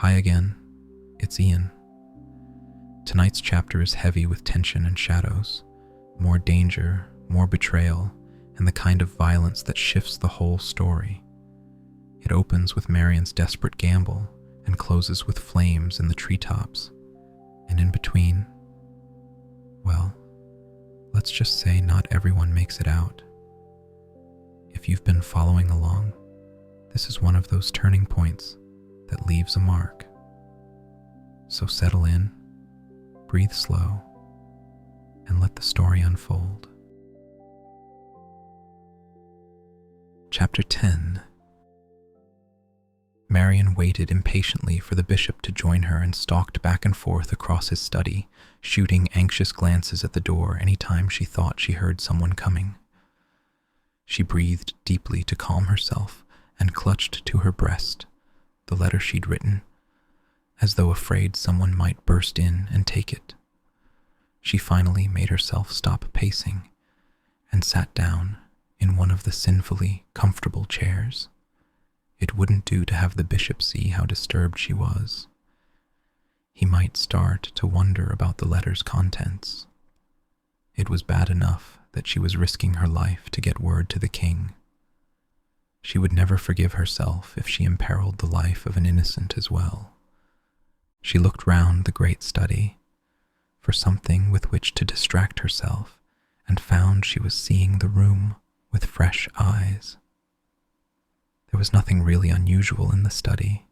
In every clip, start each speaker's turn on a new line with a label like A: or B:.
A: Hi again, it's Ian. Tonight's chapter is heavy with tension and shadows, more danger, more betrayal, and the kind of violence that shifts the whole story. It opens with Marian's desperate gamble and closes with flames in the treetops, and in between, well, let's just say not everyone makes it out. If you've been following along, this is one of those turning points that leaves a mark. So settle in, breathe slow, and let the story unfold. Chapter 10. Marian waited impatiently for the bishop to join her and stalked back and forth across his study, shooting anxious glances at the door any time she thought she heard someone coming. She breathed deeply to calm herself and clutched to her breast the letter she'd written, as though afraid someone might burst in and take it. She finally made herself stop pacing and sat down in one of the sinfully comfortable chairs. It wouldn't do to have the bishop see how disturbed she was. He might start to wonder about the letter's contents. It was bad enough that she was risking her life to get word to the king. She would never forgive herself if she imperiled the life of an innocent as well. She looked round the great study for something with which to distract herself and found she was seeing the room with fresh eyes. There was nothing really unusual in the study,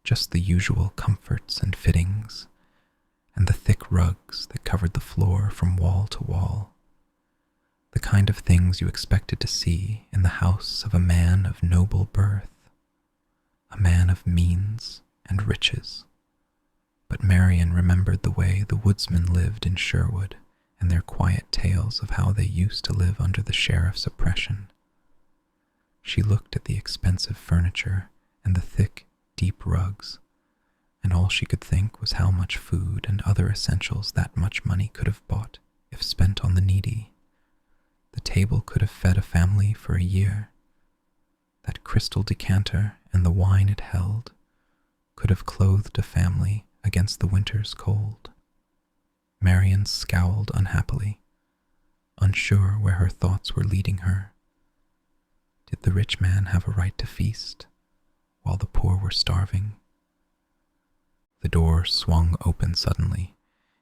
A: just the usual comforts and fittings, and the thick rugs that covered the floor from wall to wall. The kind of things you expected to see in the house of a man of noble birth, a man of means and riches. But Marian remembered the way the woodsmen lived in Sherwood and their quiet tales of how they used to live under the sheriff's oppression. She looked at the expensive furniture and the thick, deep rugs, and all she could think was how much food and other essentials that much money could have bought if spent on the needy. The table could have fed a family for a year. That crystal decanter and the wine it held could have clothed a family against the winter's cold. Marian scowled unhappily, unsure where her thoughts were leading her. Did the rich man have a right to feast, while the poor were starving? The door swung open suddenly,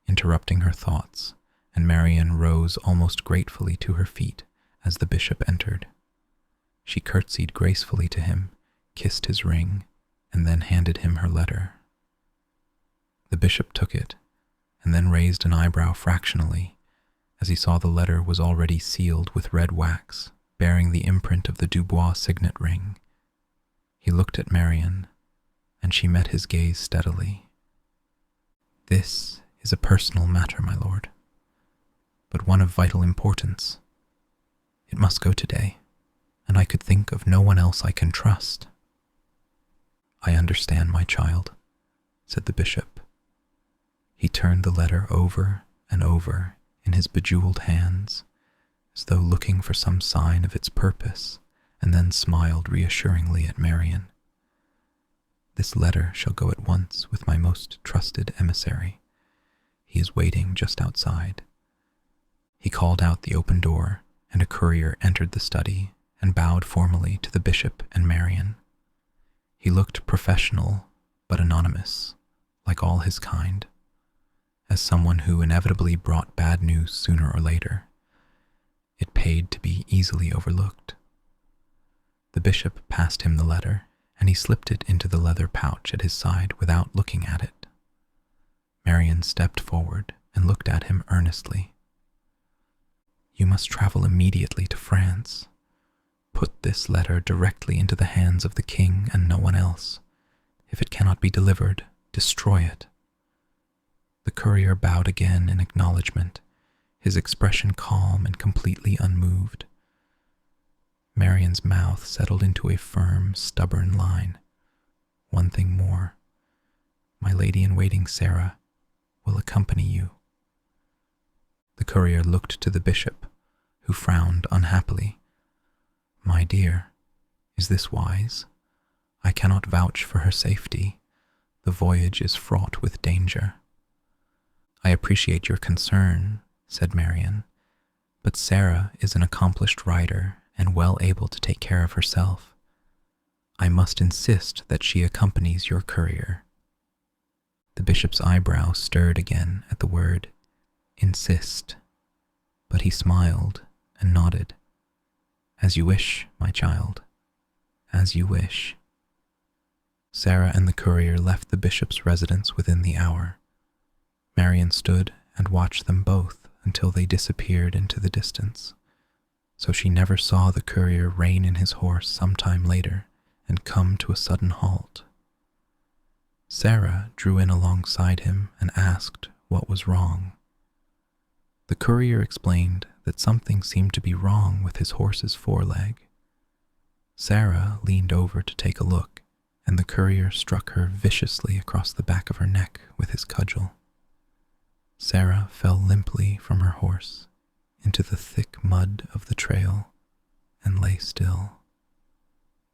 A: interrupting her thoughts, and Marian rose almost gratefully to her feet as the bishop entered. She curtsied gracefully to him, kissed his ring, and then handed him her letter. The bishop took it, and then raised an eyebrow fractionally, as he saw the letter was already sealed with red wax, bearing the imprint of the Dubois signet ring. He looked at Marian, and she met his gaze steadily. "This is a personal matter, my lord, but one of vital importance. It must go today, and I could think of no one else I can trust." "I understand, my child," said the bishop. He turned the letter over and over in his bejeweled hands, as though looking for some sign of its purpose, and then smiled reassuringly at Marian. "This letter shall go at once with my most trusted emissary. He is waiting just outside." He called out the open door, and a courier entered the study and bowed formally to the bishop and Marian. He looked professional but anonymous, like all his kind, as someone who inevitably brought bad news sooner or later. It paid to be easily overlooked. The bishop passed him the letter, and he slipped it into the leather pouch at his side without looking at it. Marian stepped forward and looked at him earnestly. "You must travel immediately to France. Put this letter directly into the hands of the king and no one else. If it cannot be delivered, destroy it." The courier bowed again in acknowledgement, his expression calm and completely unmoved. Marian's mouth settled into a firm, stubborn line. "One thing more. My lady-in-waiting Sarah will accompany you." The courier looked to the bishop, who frowned unhappily. "My dear, is this wise? I cannot vouch for her safety. The voyage is fraught with danger." "I appreciate your concern," said Marian, "but Sarah is an accomplished rider and well able to take care of herself. I must insist that she accompanies your courier." The bishop's eyebrow stirred again at the word insist, but he smiled and nodded. "As you wish, my child, as you wish." Sarah and the courier left the bishop's residence within the hour. Marian stood and watched them both until they disappeared into the distance, so she never saw the courier rein in his horse some time later and come to a sudden halt. Sarah drew in alongside him and asked what was wrong. The courier explained that something seemed to be wrong with his horse's foreleg. Sarah leaned over to take a look, and the courier struck her viciously across the back of her neck with his cudgel. Sarah fell limply from her horse into the thick mud of the trail and lay still.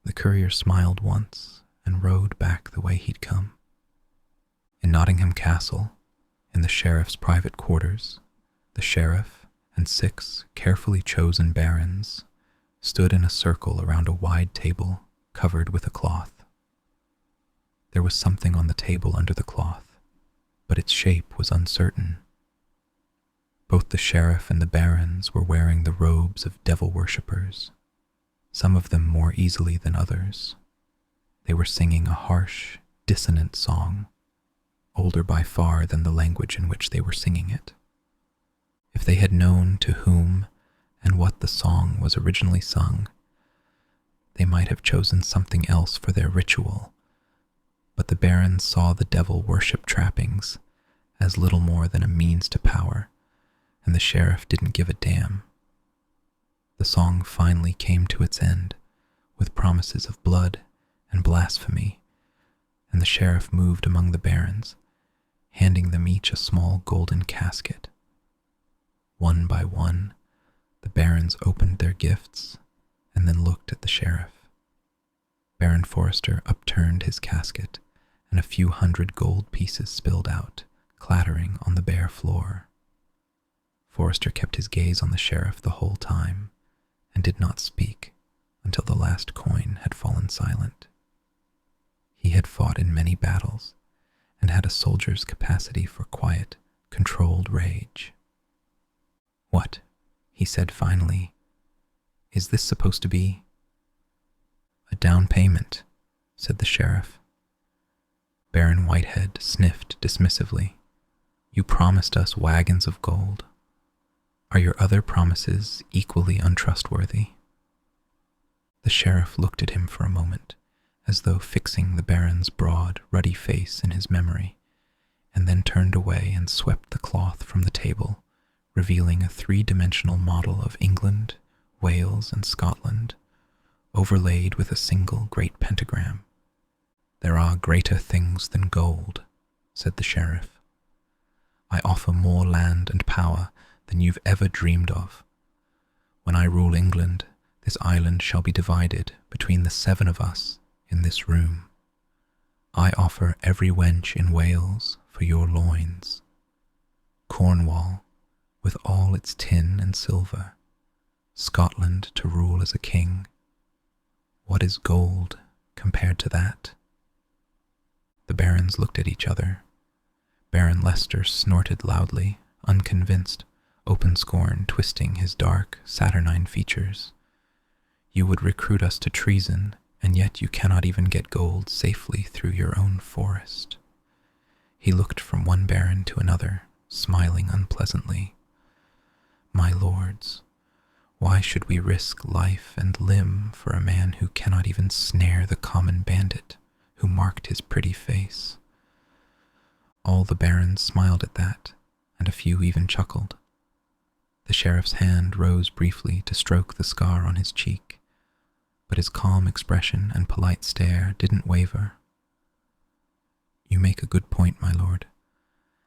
A: The courier smiled once and rode back the way he'd come. In Nottingham Castle, in the sheriff's private quarters, the sheriff and 6 carefully chosen barons stood in a circle around a wide table covered with a cloth. There was something on the table under the cloth, but its shape was uncertain. Both the sheriff and the barons were wearing the robes of devil worshippers, some of them more easily than others. They were singing a harsh, dissonant song, older by far than the language in which they were singing it. If they had known to whom and what the song was originally sung, they might have chosen something else for their ritual, but the barons saw the devil worship trappings as little more than a means to power, and the sheriff didn't give a damn. The song finally came to its end, with promises of blood and blasphemy, and the sheriff moved among the barons, handing them each a small golden casket. One by one, the barons opened their gifts and then looked at the sheriff. Baron Forrester upturned his casket, and a few hundred gold pieces spilled out, clattering on the bare floor. Forrester kept his gaze on the sheriff the whole time, and did not speak until the last coin had fallen silent. He had fought in many battles, and had a soldier's capacity for quiet, controlled rage. "What?" he said finally. "Is this supposed to be?" "A down payment," said the sheriff. Baron Whitehead sniffed dismissively. "You promised us wagons of gold. Are your other promises equally untrustworthy?" The sheriff looked at him for a moment, as though fixing the baron's broad, ruddy face in his memory, and then turned away and swept the cloth from the table, revealing a 3-dimensional model of England, Wales, and Scotland, overlaid with a single great pentagram. "There are greater things than gold," said the sheriff. "I offer more land and power than you've ever dreamed of. When I rule England, this island shall be divided between the 7 of us in this room. I offer every wench in Wales for your loins. Cornwall, with all its tin and silver. Scotland to rule as a king. What is gold compared to that?" The barons looked at each other. Baron Lester snorted loudly, unconvinced, open scorn twisting his dark, saturnine features. "You would recruit us to treason, and yet you cannot even get gold safely through your own forest." He looked from one baron to another, smiling unpleasantly. "My lords, why should we risk life and limb for a man who cannot even snare the common bandit who marked his pretty face?" All the barons smiled at that, and a few even chuckled. The sheriff's hand rose briefly to stroke the scar on his cheek, but his calm expression and polite stare didn't waver. "You make a good point, my lord.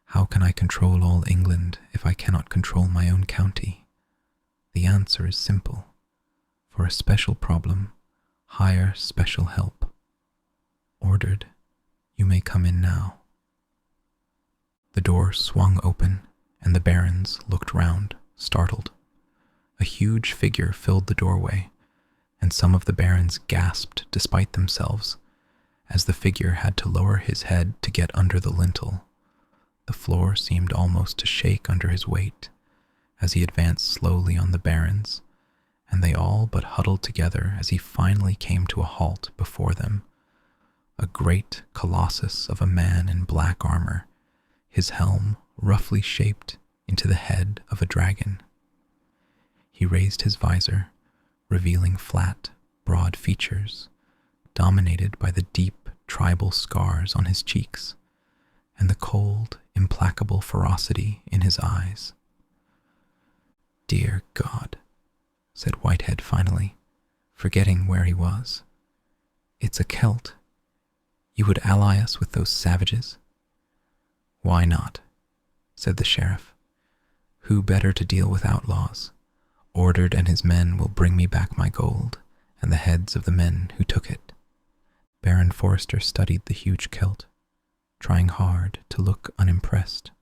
A: How can I control all England if I cannot control my own county? The answer is simple. For a special problem, hire special help. Ordered, You may come in now." The door swung open, and the barons looked round, startled. A huge figure filled the doorway, and some of the barons gasped despite themselves, as the figure had to lower his head to get under the lintel. The floor seemed almost to shake under his weight, as he advanced slowly on the barons, and they all but huddled together as he finally came to a halt before them. A great colossus of a man in black armor, his helm roughly shaped into the head of a dragon. He raised his visor, revealing flat, broad features, dominated by the deep tribal scars on his cheeks, and the cold, implacable ferocity in his eyes. "Dear God," said Whitehead finally, forgetting where he was. "It's a Celt. You would ally us with those savages?" "Why not?" said the sheriff. "Who better to deal with outlaws? Ordered and his men will bring me back my gold, and the heads of the men who took it." Baron Forrester studied the huge Celt, trying hard to look unimpressed,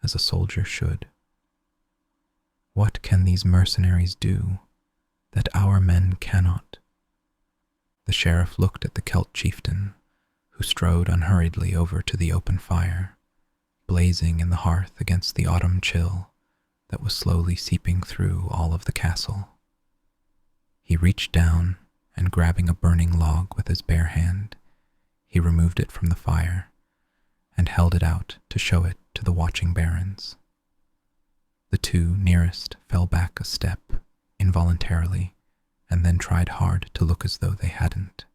A: as a soldier should. "What can these mercenaries do that our men cannot?" The sheriff looked at the Celt chieftain, who strode unhurriedly over to the open fire, blazing in the hearth against the autumn chill that was slowly seeping through all of the castle. He reached down, and grabbing a burning log with his bare hand, he removed it from the fire and held it out to show it to the watching barons. The two nearest fell back a step, involuntarily, and then tried hard to look as though they hadn't.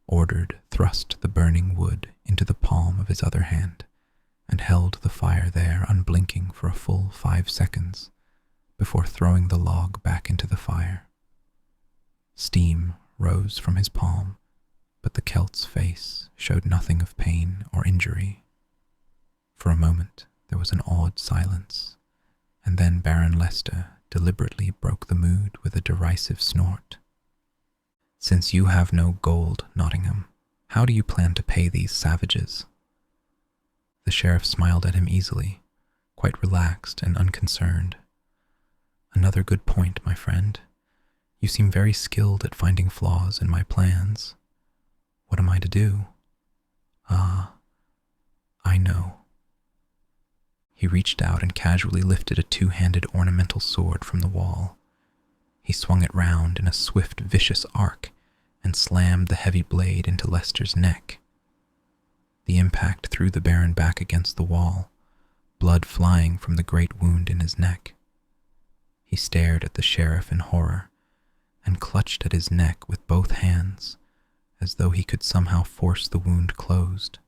A: Ordered thrust the burning wood into the palm of his other hand and held the fire there unblinking for a full 5 seconds before throwing the log back into the fire. Steam rose from his palm, but the Celt's face showed nothing of pain or injury. For a moment there was an awed silence, and then Baron Lester deliberately broke the mood with a derisive snort. "Since you have no gold, Nottingham, how do you plan to pay these savages?" The sheriff smiled at him easily, quite relaxed and unconcerned. "Another good point, my friend. You seem very skilled at finding flaws in my plans. What am I to do?" "Ah, I know." He reached out and casually lifted a 2-handed ornamental sword from the wall. He swung it round in a swift, vicious arc and slammed the heavy blade into Lester's neck. The impact threw the Baron back against the wall, blood flying from the great wound in his neck. He stared at the sheriff in horror and clutched at his neck with both hands, as though he could somehow force the wound closed.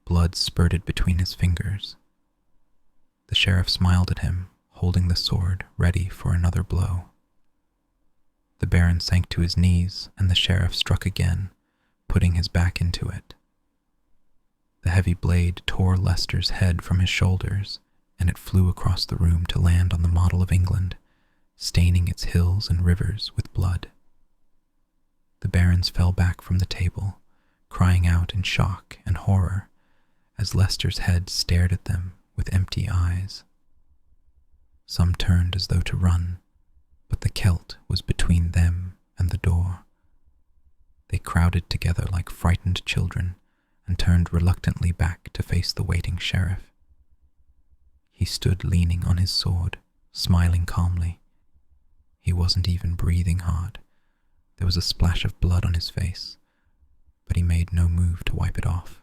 A: Blood spurted between his fingers. The sheriff smiled at him, holding the sword ready for another blow. The Baron sank to his knees, and the sheriff struck again, putting his back into it. The heavy blade tore Lester's head from his shoulders, and it flew across the room to land on the model of England, staining its hills and rivers with blood. The barons fell back from the table, crying out in shock and horror, as Lester's head stared at them with empty eyes. Some turned as though to run, but the Celt was between them and the door. They crowded together like frightened children and turned reluctantly back to face the waiting sheriff. He stood leaning on his sword, smiling calmly. He wasn't even breathing hard. There was a splash of blood on his face, but he made no move to wipe it off.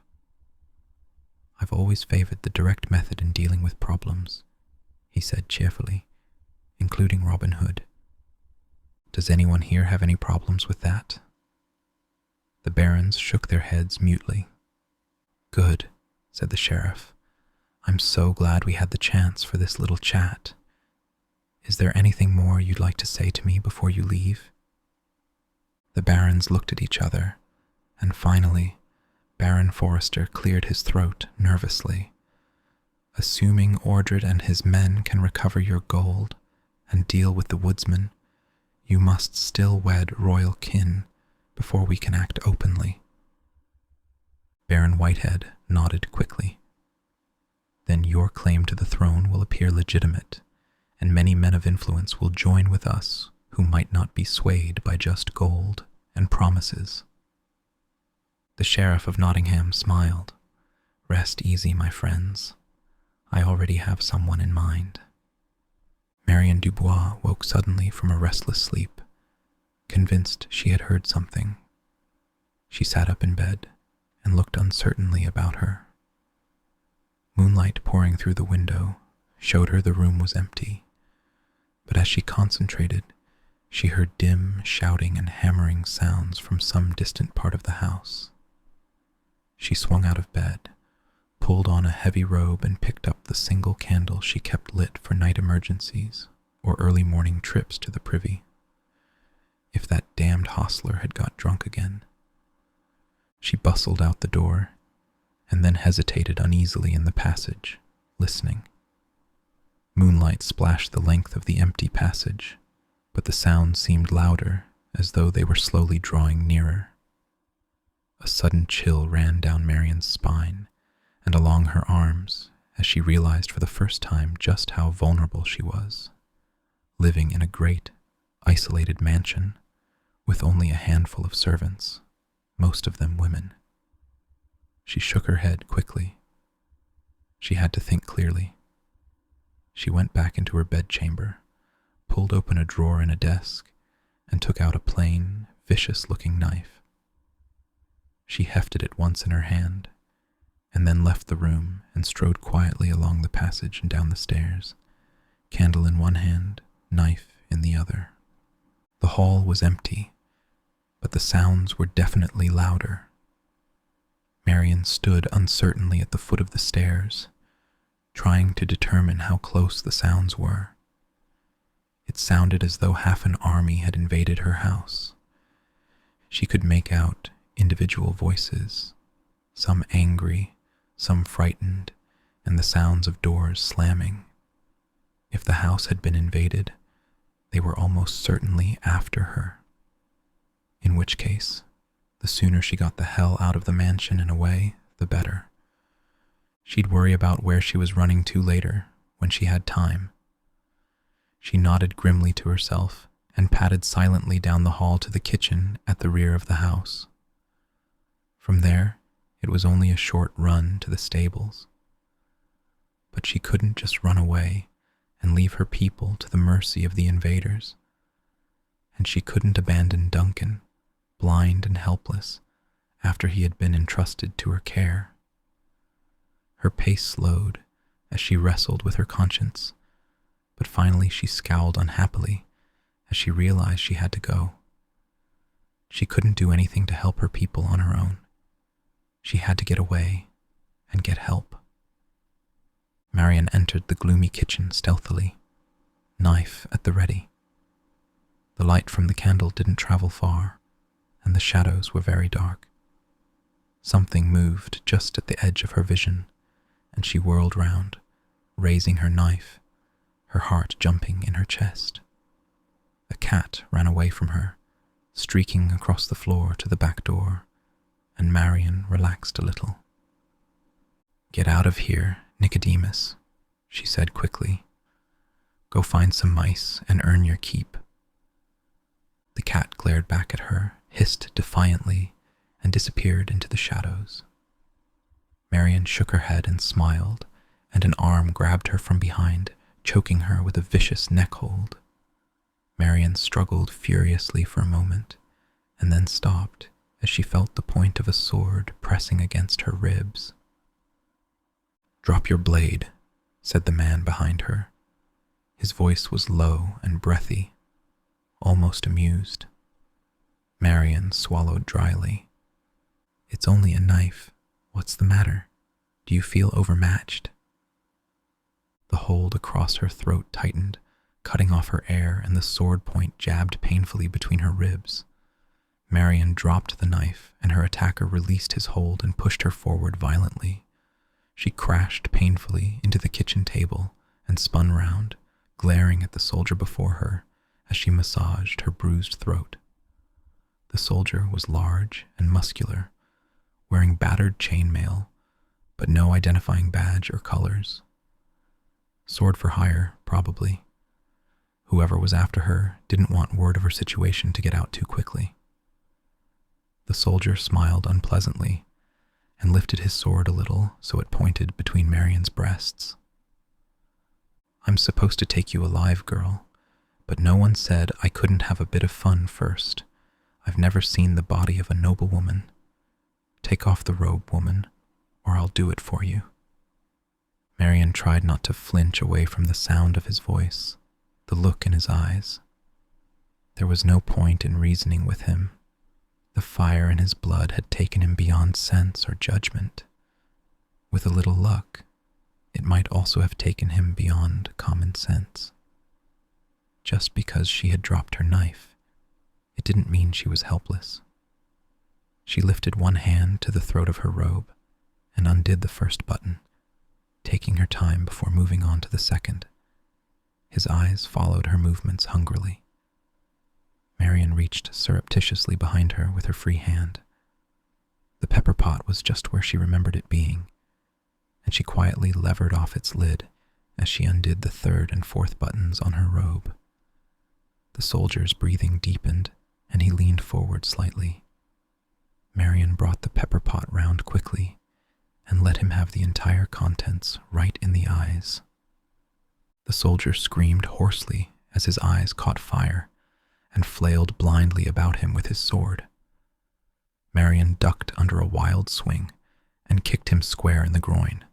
A: "I've always favored the direct method in dealing with problems," he said cheerfully, "including Robin Hood. Does anyone here have any problems with that?" The barons shook their heads mutely. "Good," said the sheriff. "I'm so glad we had the chance for this little chat. Is there anything more you'd like to say to me before you leave?" The barons looked at each other, and finally, Baron Forrester cleared his throat nervously. "Assuming Ordred and his men can recover your gold and deal with the woodsman, you must still wed royal kin before we can act openly." Baron Whitehead nodded quickly. Then your claim to the throne will appear legitimate, and many men of influence will join with us who might not be swayed by just gold and promises. The Sheriff of Nottingham smiled. Rest easy, my friends. I already have someone in mind. Marion Dubois woke suddenly from a restless sleep, convinced she had heard something. She sat up in bed and looked uncertainly about her. Moonlight pouring through the window showed her the room was empty, but as she concentrated, she heard dim shouting and hammering sounds from some distant part of the house. She swung out of bed, pulled on a heavy robe, and picked up the single candle she kept lit for night emergencies or early morning trips to the privy. If that damned hostler had got drunk again. She bustled out the door and then hesitated uneasily in the passage, listening. Moonlight splashed the length of the empty passage, but the sound seemed louder, as though they were slowly drawing nearer. A sudden chill ran down Marion's spine and along her arms as she realized for the first time just how vulnerable she was, living in a great, isolated mansion with only a handful of servants, most of them women. She shook her head quickly. She had to think clearly. She went back into her bedchamber, pulled open a drawer in a desk, and took out a plain, vicious-looking knife. She hefted it once in her hand, and then left the room and strode quietly along the passage and down the stairs, candle in one hand, knife in the other. The hall was empty, but the sounds were definitely louder. Marion stood uncertainly at the foot of the stairs, trying to determine how close the sounds were. It sounded as though half an army had invaded her house. She could make out individual voices, some angry, some frightened, and the sounds of doors slamming. If the house had been invaded, they were almost certainly after her. In which case, the sooner she got the hell out of the mansion and away, the better. She'd worry about where she was running to later, when she had time. She nodded grimly to herself and padded silently down the hall to the kitchen at the rear of the house. From there, it was only a short run to the stables. But she couldn't just run away and leave her people to the mercy of the invaders. And she couldn't abandon Duncan, blind and helpless, after he had been entrusted to her care. Her pace slowed as she wrestled with her conscience, but finally she scowled unhappily as she realized she had to go. She couldn't do anything to help her people on her own. She had to get away and get help. Marion entered the gloomy kitchen stealthily, knife at the ready. The light from the candle didn't travel far, and the shadows were very dark. Something moved just at the edge of her vision, and she whirled round, raising her knife, her heart jumping in her chest. A cat ran away from her, streaking across the floor to the back door, and Marion relaxed a little. "Get out of here, Nicodemus," she said quickly. "Go find some mice and earn your keep." The cat glared back at her, hissed defiantly, and disappeared into the shadows. Marion shook her head and smiled, and an arm grabbed her from behind, choking her with a vicious neck hold. Marion struggled furiously for a moment, and then stopped as she felt the point of a sword pressing against her ribs. "Drop your blade," said the man behind her. His voice was low and breathy, almost amused. Marion swallowed dryly. "It's only a knife. What's the matter? Do you feel overmatched?" The hold across her throat tightened, cutting off her air, and the sword point jabbed painfully between her ribs. Marion dropped the knife, and her attacker released his hold and pushed her forward violently. She crashed painfully into the kitchen table and spun round, glaring at the soldier before her as she massaged her bruised throat. The soldier was large and muscular, wearing battered chainmail, but no identifying badge or colors. Sword for hire, probably. Whoever was after her didn't want word of her situation to get out too quickly. The soldier smiled unpleasantly and lifted his sword a little so it pointed between Marian's breasts. "I'm supposed to take you alive, girl, but no one said I couldn't have a bit of fun first. I've never seen the body of a noble woman. Take off the robe, woman, or I'll do it for you." Marian tried not to flinch away from the sound of his voice, the look in his eyes. There was no point in reasoning with him. The fire in his blood had taken him beyond sense or judgment. With a little luck, it might also have taken him beyond common sense. Just because she had dropped her knife, it didn't mean she was helpless. She lifted one hand to the throat of her robe and undid the first button, taking her time before moving on to the second. His eyes followed her movements hungrily. Marian reached surreptitiously behind her with her free hand. The pepper pot was just where she remembered it being, and she quietly levered off its lid as she undid the third and fourth buttons on her robe. The soldier's breathing deepened, and he leaned forward slightly. Marian brought the pepper pot round quickly and let him have the entire contents right in the eyes. The soldier screamed hoarsely as his eyes caught fire and flailed blindly about him with his sword. Marian ducked under a wild swing and kicked him square in the groin.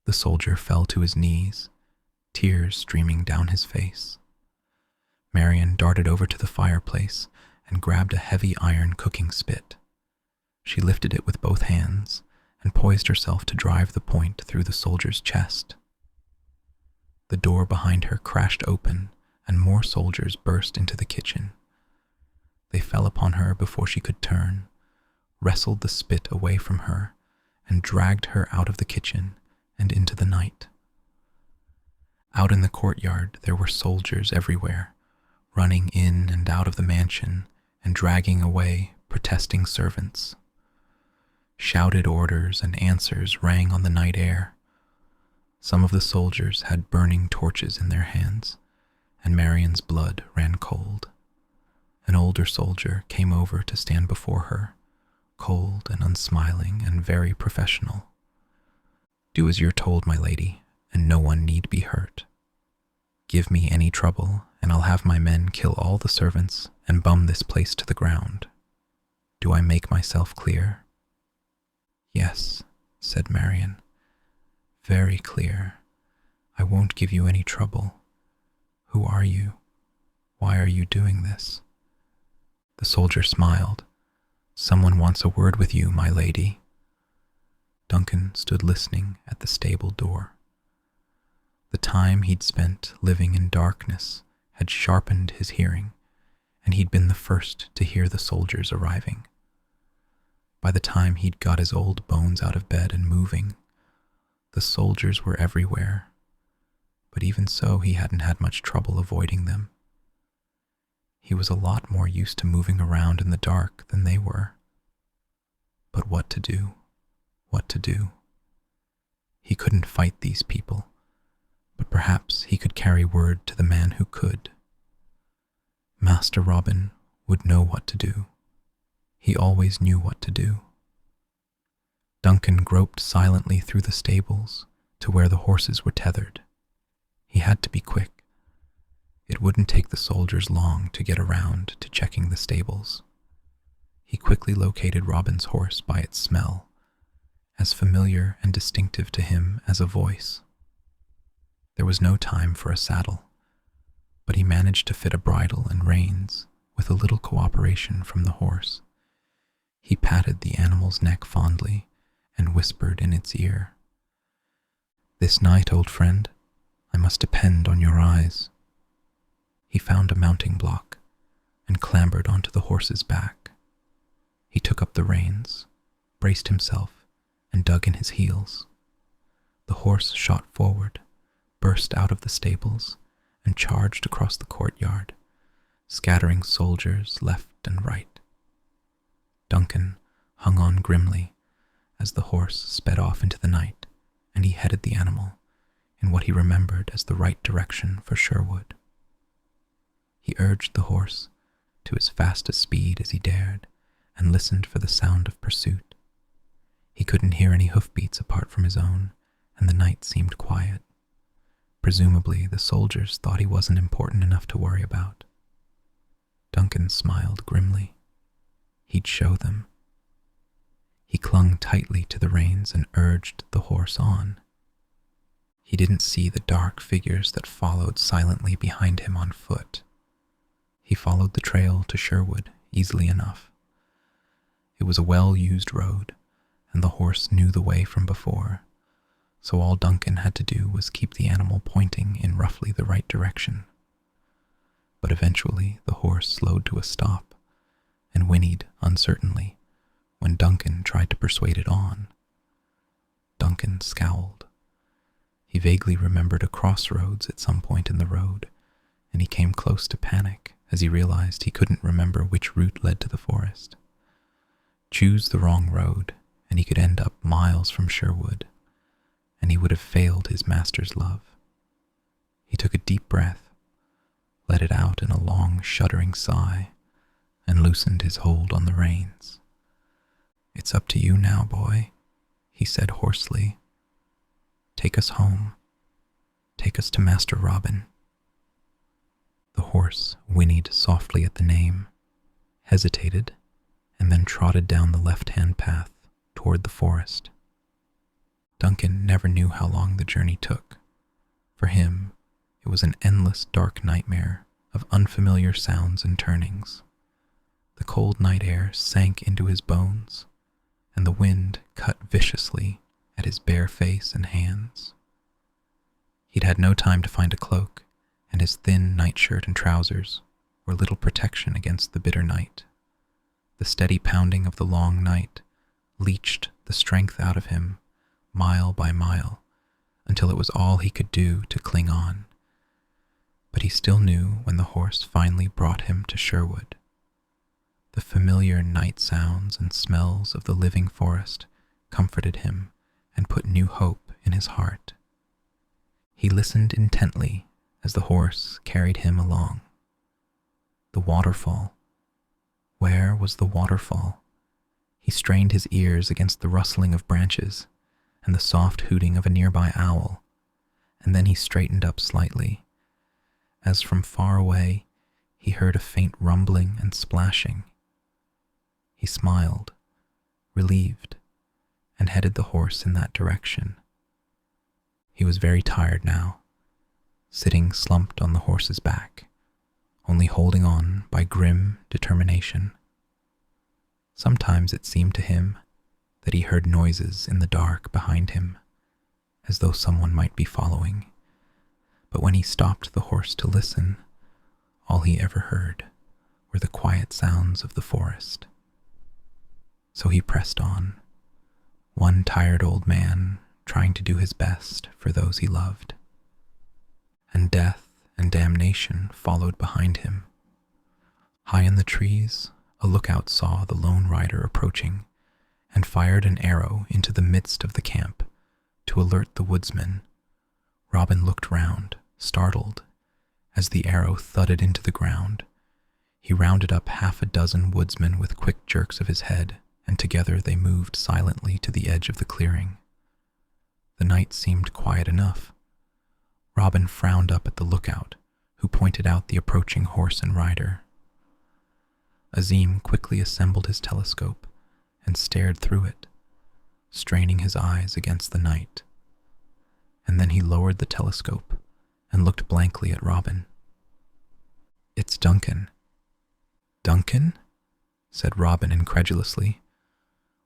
A: The soldier fell to his knees, tears streaming down his face. Marian darted over to the fireplace and grabbed a heavy iron cooking spit. She lifted it with both hands and poised herself to drive the point through the soldier's chest. The door behind her crashed open and more soldiers burst into the kitchen. They fell upon her before she could turn, wrestled the spit away from her, and dragged her out of the kitchen and into the night. Out in the courtyard there were soldiers everywhere, running in and out of the mansion and dragging away protesting servants. Shouted orders and answers rang on the night air. Some of the soldiers had burning torches in their hands, and Marian's blood ran cold. An older soldier came over to stand before her, cold and unsmiling and very professional. "Do as you're told, my lady, and no one need be hurt. Give me any trouble, and I'll have my men kill all the servants and bum this place to the ground. Do I make myself clear?" "Yes," said Marian. "Very clear. I won't give you any trouble. Who are you? Why are you doing this?" The soldier smiled. "Someone wants a word with you, my lady." Duncan stood listening at the stable door. The time he'd spent living in darkness had sharpened his hearing, and he'd been the first to hear the soldiers arriving. By the time he'd got his old bones out of bed and moving, the soldiers were everywhere, but even so he hadn't had much trouble avoiding them. He was a lot more used to moving around in the dark than they were. But what to do? What to do? He couldn't fight these people, but perhaps he could carry word to the man who could. Master Robin would know what to do. He always knew what to do. Duncan groped silently through the stables to where the horses were tethered. He had to be quick. It wouldn't take the soldiers long to get around to checking the stables. He quickly located Robin's horse by its smell, as familiar and distinctive to him as a voice. There was no time for a saddle, but he managed to fit a bridle and reins with a little cooperation from the horse. He patted the animal's neck fondly and whispered in its ear, "This night, old friend, I must depend on your eyes." He found a mounting block and clambered onto the horse's back. He took up the reins, braced himself, and dug in his heels. The horse shot forward, burst out of the stables, and charged across the courtyard, scattering soldiers left and right. Duncan, hung on grimly as the horse sped off into the night, and he headed the animal in what he remembered as the right direction for Sherwood. He urged the horse to as fast a speed as he dared and listened for the sound of pursuit. He couldn't hear any hoofbeats apart from his own, and the night seemed quiet. Presumably, the soldiers thought he wasn't important enough to worry about. Duncan smiled grimly. He'd show them. He clung tightly to the reins and urged the horse on. He didn't see the dark figures that followed silently behind him on foot. He followed the trail to Sherwood easily enough. It was a well-used road, and the horse knew the way from before, so all Duncan had to do was keep the animal pointing in roughly the right direction. But eventually the horse slowed to a stop and whinnied uncertainly when Duncan tried to persuade it on. Duncan scowled. He vaguely remembered a crossroads at some point in the road, and he came close to panic as he realized he couldn't remember which route led to the forest. Choose the wrong road, and he could end up miles from Sherwood, and he would have failed his master's love. He took a deep breath, let it out in a long, shuddering sigh, and loosened his hold on the reins. "It's up to you now, boy," he said hoarsely. "Take us home. Take us to Master Robin." The horse whinnied softly at the name, hesitated, and then trotted down the left-hand path toward the forest. Duncan never knew how long the journey took. For him, it was an endless dark nightmare of unfamiliar sounds and turnings. The cold night air sank into his bones, and the wind cut viciously at his bare face and hands. He'd had no time to find a cloak, and his thin nightshirt and trousers were little protection against the bitter night. The steady pounding of the long night leached the strength out of him mile by mile until it was all he could do to cling on. But he still knew when the horse finally brought him to Sherwood. The familiar night sounds and smells of the living forest comforted him and put new hope in his heart. He listened intently as the horse carried him along. The waterfall. Where was the waterfall? He strained his ears against the rustling of branches and the soft hooting of a nearby owl, and then he straightened up slightly, as from far away he heard a faint rumbling and splashing. He smiled, relieved, and headed the horse in that direction. He was very tired now, sitting slumped on the horse's back, only holding on by grim determination. Sometimes it seemed to him that he heard noises in the dark behind him, as though someone might be following, but when he stopped the horse to listen, all he ever heard were the quiet sounds of the forest. So he pressed on, one tired old man trying to do his best for those he loved. And death and damnation followed behind him. High in the trees, a lookout saw the lone rider approaching and fired an arrow into the midst of the camp to alert the woodsmen. Robin looked round, startled, as the arrow thudded into the ground. He rounded up half a dozen woodsmen with quick jerks of his head, and together they moved silently to the edge of the clearing. The night seemed quiet enough. Robin frowned up at the lookout, who pointed out the approaching horse and rider. Azim quickly assembled his telescope and stared through it, straining his eyes against the night. And then he lowered the telescope and looked blankly at Robin. "It's Duncan." "Duncan?" said Robin incredulously.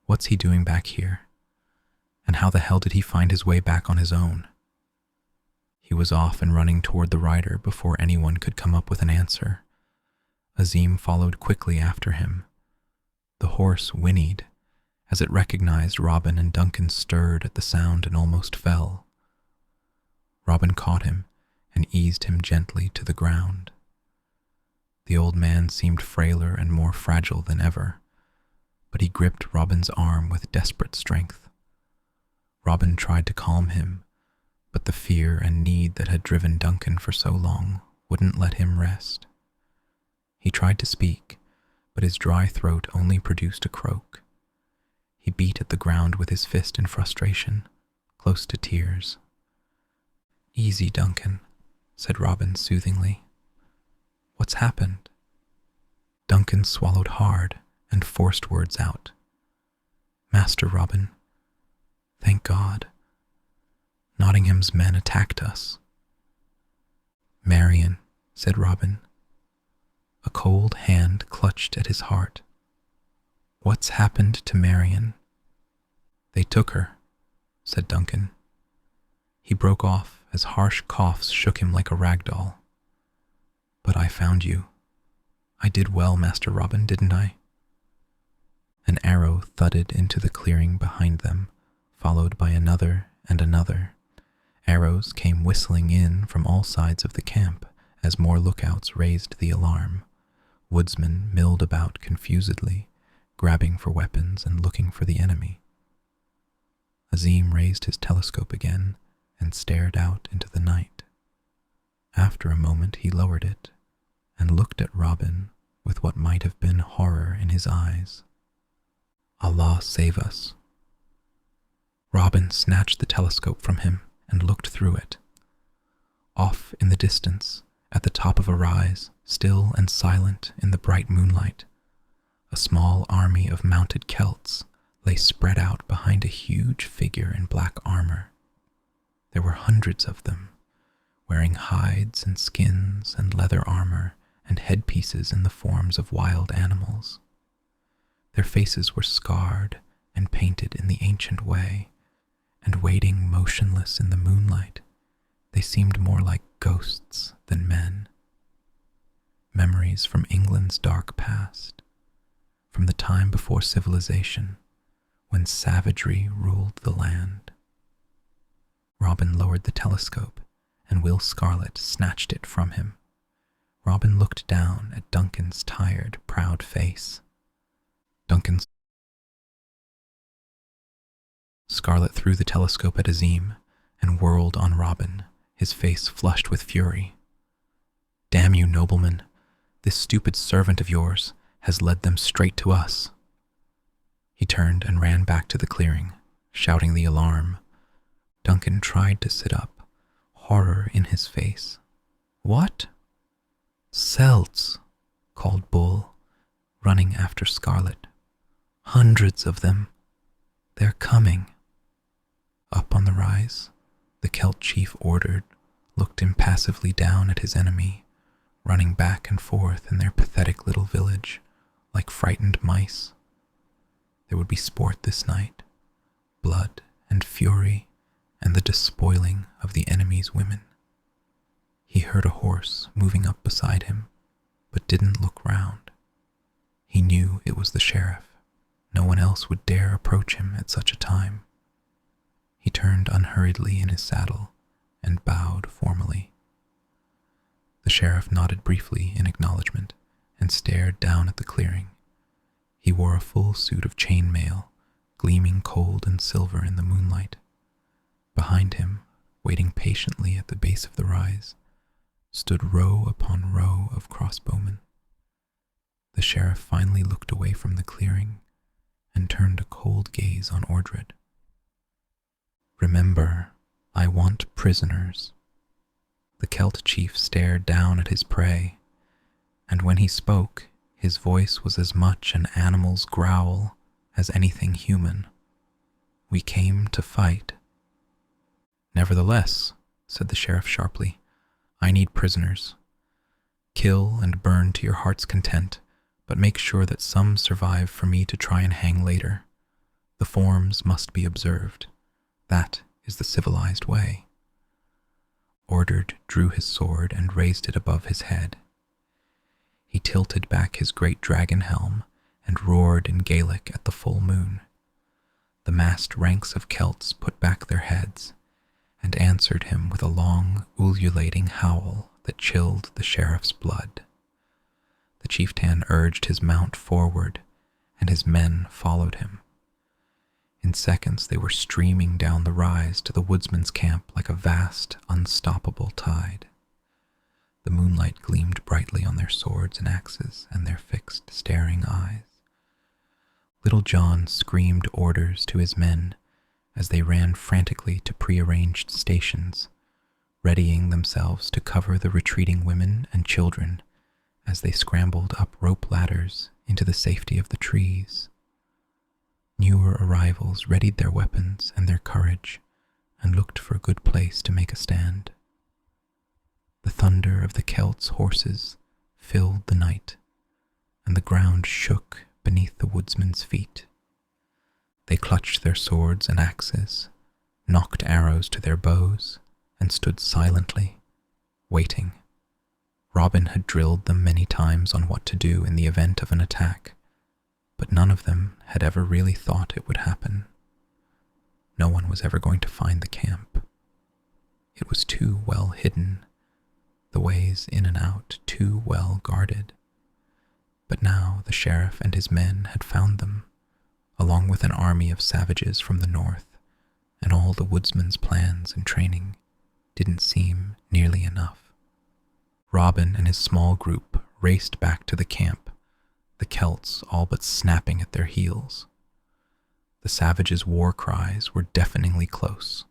A: "What's he doing back here? And how the hell did he find his way back on his own?" He was off and running toward the rider before anyone could come up with an answer. Azim followed quickly after him. The horse whinnied as it recognized Robin, and Duncan stirred at the sound and almost fell. Robin caught him and eased him gently to the ground. The old man seemed frailer and more fragile than ever, but he gripped Robin's arm with desperate strength. Robin tried to calm him, but the fear and need that had driven Duncan for so long wouldn't let him rest. He tried to speak, but his dry throat only produced a croak. He beat at the ground with his fist in frustration, close to tears. "Easy, Duncan," said Robin soothingly. "What's happened?" Duncan swallowed hard and forced words out. "Master Robin, thank God. Nottingham's men attacked us." "Marian," said Robin. A cold hand clutched at his heart. "What's happened to Marian?" "They took her," said Duncan. He broke off as harsh coughs shook him like a rag doll. "But I found you. I did well, Master Robin, didn't I?" An arrow thudded into the clearing behind them, followed by another and another. Arrows came whistling in from all sides of the camp as more lookouts raised the alarm. Woodsmen milled about confusedly, grabbing for weapons and looking for the enemy. Azim raised his telescope again and stared out into the night. After a moment he lowered it and looked at Robin with what might have been horror in his eyes. "Allah save us." Robin snatched the telescope from him and looked through it. Off in the distance, at the top of a rise, still and silent in the bright moonlight, a small army of mounted Celts lay spread out behind a huge figure in black armor. There were hundreds of them, wearing hides and skins and leather armor and headpieces in the forms of wild animals. Their faces were scarred and painted in the ancient way, and waiting motionless in the moonlight, they seemed more like ghosts than men. Memories from England's dark past, from the time before civilization, when savagery ruled the land. Robin lowered the telescope, and Will Scarlet snatched it from him. Robin looked down at Duncan's tired, proud face. Scarlet threw the telescope at Azim and whirled on Robin, his face flushed with fury. "Damn you, nobleman! This stupid servant of yours has led them straight to us." He turned and ran back to the clearing, shouting the alarm. Duncan tried to sit up, horror in his face. "What?" "Celts," called Bull, running after Scarlet. "Hundreds of them. They're coming." Up on the rise, the Celt chief ordered, looked impassively down at his enemy, running back and forth in their pathetic little village, like frightened mice. There would be sport this night, blood and fury, and the despoiling of the enemy's women. He heard a horse moving up beside him, but didn't look round. He knew it was the sheriff. No one else would dare approach him at such a time. He turned unhurriedly in his saddle and bowed formally. The sheriff nodded briefly in acknowledgement and stared down at the clearing. He wore a full suit of chain mail, gleaming cold and silver in the moonlight. Behind him, waiting patiently at the base of the rise, stood row upon row of crossbowmen. The sheriff finally looked away from the clearing and turned a cold gaze on Ordred. "Remember, I want prisoners." The Celt chief stared down at his prey, and when he spoke, his voice was as much an animal's growl as anything human. "We came to fight." "Nevertheless," said the sheriff sharply, "I need prisoners. Kill and burn to your heart's content, but make sure that some survive for me to try and hang later. The forms must be observed. That is the civilized way." Ordred drew his sword and raised it above his head. He tilted back his great dragon helm and roared in Gaelic at the full moon. The massed ranks of Celts put back their heads and answered him with a long, ululating howl that chilled the sheriff's blood. The chieftain urged his mount forward, and his men followed him. In seconds, they were streaming down the rise to the woodsman's camp like a vast, unstoppable tide. The moonlight gleamed brightly on their swords and axes and their fixed, staring eyes. Little John screamed orders to his men as they ran frantically to prearranged stations, readying themselves to cover the retreating women and children as they scrambled up rope ladders into the safety of the trees. Newer arrivals readied their weapons and their courage and looked for a good place to make a stand. The thunder of the Celts' horses filled the night, and the ground shook beneath the woodsmen's feet. They clutched their swords and axes, knocked arrows to their bows, and stood silently, waiting. Robin had drilled them many times on what to do in the event of an attack, but none of them had ever really thought it would happen. No one was ever going to find the camp. It was too well hidden, the ways in and out too well guarded. But now the sheriff and his men had found them, along with an army of savages from the north, and all the woodsman's plans and training didn't seem nearly enough. Robin and his small group raced back to the camp, the Celts all but snapping at their heels. The savages' war cries were deafeningly close,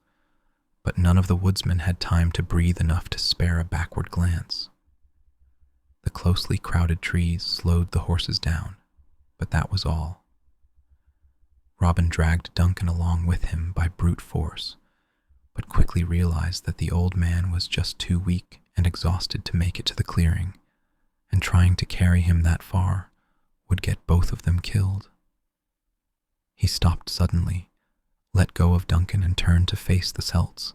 A: but none of the woodsmen had time to breathe enough to spare a backward glance. The closely crowded trees slowed the horses down, but that was all. Robin dragged Duncan along with him by brute force, but quickly realized that the old man was just too weak and exhausted to make it to the clearing, and trying to carry him that far would get both of them killed. He stopped suddenly, let go of Duncan, and turned to face the Celts,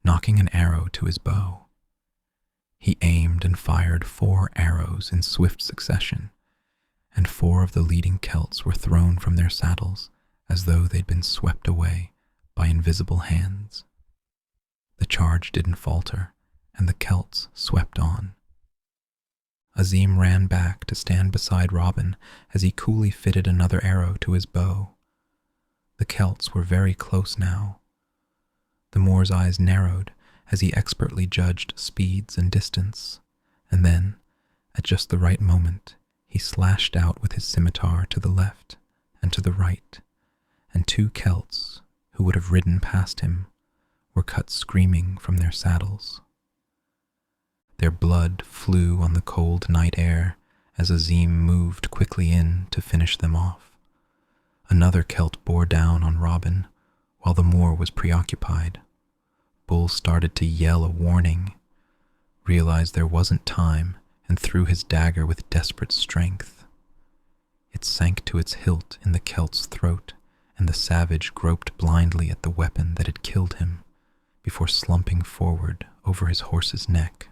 A: knocking an arrow to his bow. He aimed and fired 4 arrows in swift succession, and 4 of the leading Celts were thrown from their saddles as though they'd been swept away by invisible hands. The charge didn't falter, and the Celts swept on. Azim ran back to stand beside Robin as he coolly fitted another arrow to his bow. The Celts were very close now. The Moor's eyes narrowed as he expertly judged speeds and distance, and then, at just the right moment, he slashed out with his scimitar to the left and to the right, and 2 Celts, who would have ridden past him, were cut screaming from their saddles. Their blood flew on the cold night air as Azim moved quickly in to finish them off. Another Celt bore down on Robin, while the Moor was preoccupied. Bull started to yell a warning, realized there wasn't time, and threw his dagger with desperate strength. It sank to its hilt in the Celt's throat, and the savage groped blindly at the weapon that had killed him, before slumping forward over his horse's neck.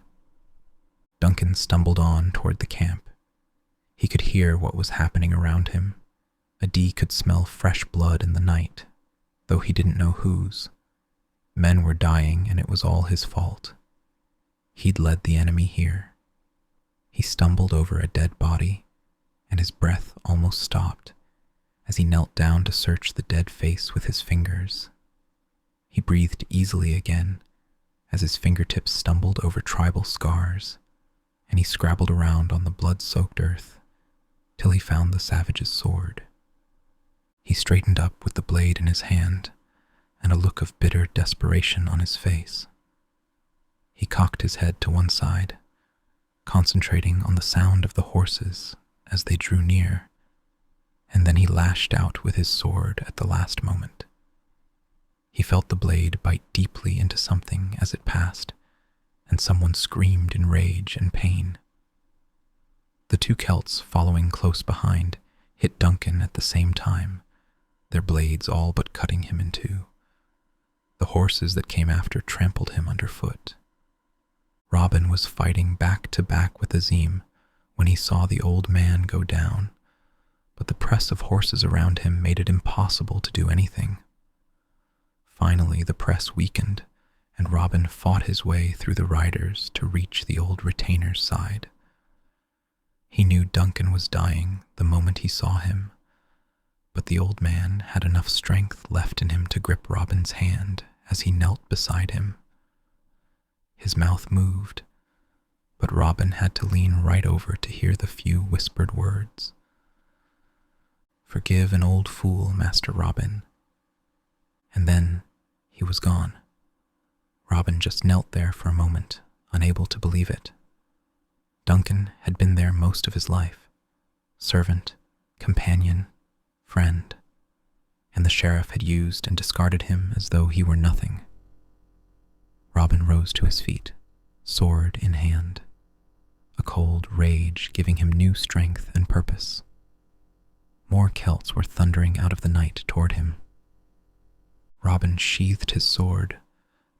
A: Duncan stumbled on toward the camp. He could hear what was happening around him. Adi could smell fresh blood in the night, though he didn't know whose. Men were dying, and it was all his fault. He'd led the enemy here. He stumbled over a dead body, and his breath almost stopped as he knelt down to search the dead face with his fingers. He breathed easily again as his fingertips stumbled over tribal scars, and he scrabbled around on the blood-soaked earth till he found the savage's sword. He straightened up with the blade in his hand and a look of bitter desperation on his face. He cocked his head to one side, concentrating on the sound of the horses as they drew near, and then he lashed out with his sword at the last moment. He felt the blade bite deeply into something as it passed, and someone screamed in rage and pain. The 2 Celts following close behind hit Duncan at the same time, their blades all but cutting him in two. The horses that came after trampled him underfoot. Robin was fighting back to back with Azim when he saw the old man go down, but the press of horses around him made it impossible to do anything. Finally, the press weakened, and Robin fought his way through the riders to reach the old retainer's side. He knew Duncan was dying the moment he saw him, But the old man had enough strength left in him to grip Robin's hand as he knelt beside him. His mouth moved, but Robin had to lean right over to hear the few whispered words. "Forgive an old fool, Master Robin." And then he was gone. Robin just knelt there for a moment, unable to believe it. Duncan had been there most of his life, servant, companion, friend, and the sheriff had used and discarded him as though he were nothing. Robin rose to his feet, sword in hand, a cold rage giving him new strength and purpose. More Celts were thundering out of the night toward him. Robin sheathed his sword,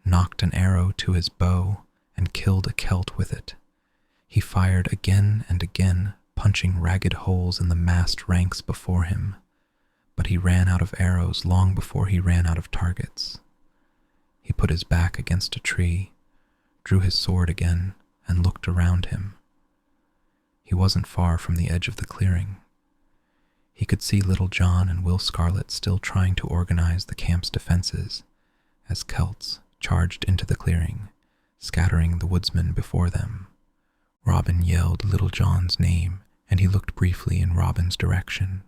A: knocked an arrow to his bow, and killed a Celt with it. He fired again and again, punching ragged holes in the massed ranks before him, but he ran out of arrows long before he ran out of targets. He put his back against a tree, drew his sword again, and looked around him. He wasn't far from the edge of the clearing. He could see Little John and Will Scarlet still trying to organize the camp's defenses as Celts charged into the clearing, scattering the woodsmen before them. Robin yelled Little John's name, and he looked briefly in Robin's direction.